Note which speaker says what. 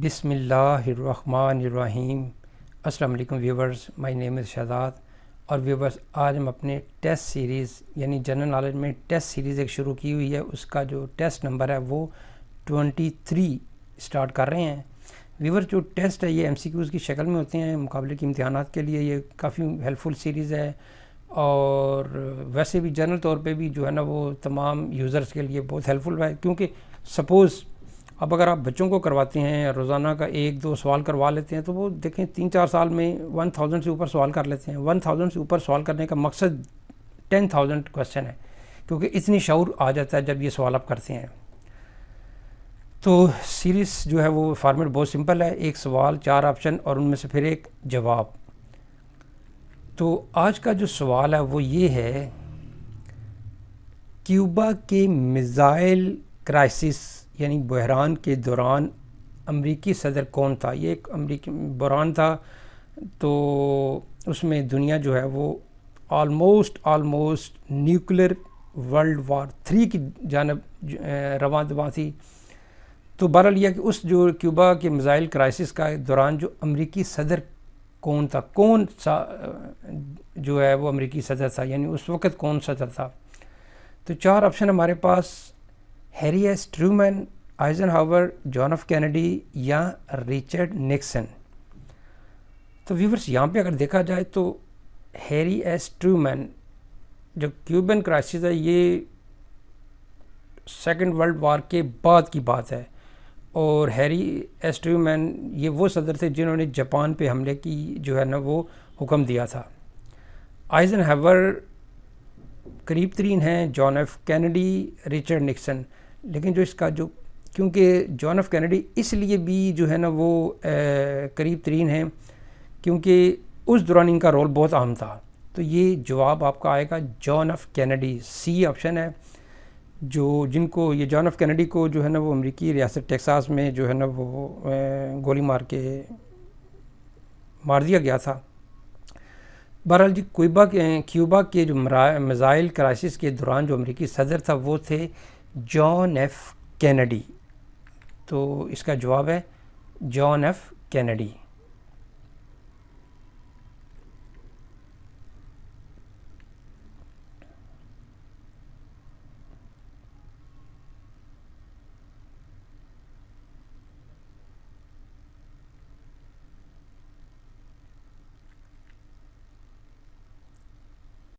Speaker 1: बिस्मिल्लाहिर्रहमानिर्रहीम। अस्सलाम वालेकुम viewers, my name is Shahzad. और व्यूवर्स, आज हम अपने टेस्ट सीरीज़ यानी जनरल नॉलेज में टेस्ट सीरीज़ एक शुरू की हुई है। उसका जो टेस्ट नंबर है वो 23 स्टार्ट कर रहे हैं। व्यूवर्स, जो टेस्ट है ये एमसीक्यूज़ की शक्ल में होते हैं। मुकाबले के इम्तिहानात के लिए ये काफ़ी हेल्पफुल सीरीज़ है और वैसे भी जनरल तौर पे भी जो है ना वो तमाम यूज़र्स के लिए बहुत हेल्पफुल है। क्योंकि सपोज़ अब अगर आप बच्चों को करवाते हैं, रोज़ाना का 1-2 सवाल करवा लेते हैं, तो वो देखें 3-4 साल में 1000 से ऊपर सवाल कर लेते हैं। 1000 से ऊपर सवाल करने का मकसद 10,000 क्वेश्चन है, क्योंकि इतनी शऊर आ जाता है जब ये सवाल आप करते हैं। तो सीरीज़ जो है वो फॉर्मेट बहुत सिंपल है, एक सवाल 4 ऑप्शन और उनमें से फिर एक जवाब। तो आज का जो सवाल है वो ये है, क्यूबा के मिसाइल क्राइसिस यानी बहरान के दौरान अमरीकी सदर कौन था। ये एक अमरीकी बहरान था, तो उसमें दुनिया जो है वो ऑलमोस्ट न्यूक्लियर वर्ल्ड वार 3 की जानब रवां दवां थी। तो बहरहाल यह कि उस जो क्यूबा के मिसाइल क्राइसिस का दौरान जो अमरीकी सदर कौन था, कौन सा जो है वो अमरीकी सदर था, यानी उस वक़्त कौन सदर था। तो 4 ऑप्शन हमारे पास, Harry S Truman, Eisenhower, John F Kennedy या रिचर्ड निक्सन। तो व्यूवर्स, यहाँ पे अगर देखा जाए तो हैरी एस ट्रूमैन, जो क्यूबन क्राइसिस है ये सेकंड वर्ल्ड वार के बाद की बात है, और हैरी एस ट्रूमैन ये वो सदर थे जिन्होंने जापान पे हमले की जो है ना वो हुक्म दिया था। आइजनहावर करीब तरीन हैं, John F Kennedy, Richard Nixon. लेकिन जो इसका जो, क्योंकि जॉन एफ कैनेडी इसलिए भी जो है ना वो करीब तरीन हैं क्योंकि उस दौरान इनका रोल बहुत अहम था। तो ये जवाब आपका आएगा John F Kennedy, C option है। जो जिनको ये जॉन एफ कैनेडी को जो है ना वो अमेरिकी रियासत टेक्सास में जो है ना वो गोली मार दिया गया था। बहरहाल जी, क्यूबा के जो मिसाइल क्राइसिस के दौरान जो अमेरिकी सदर था वो थे जॉन एफ कैनेडी। तो इसका जवाब है जॉन एफ कैनेडी।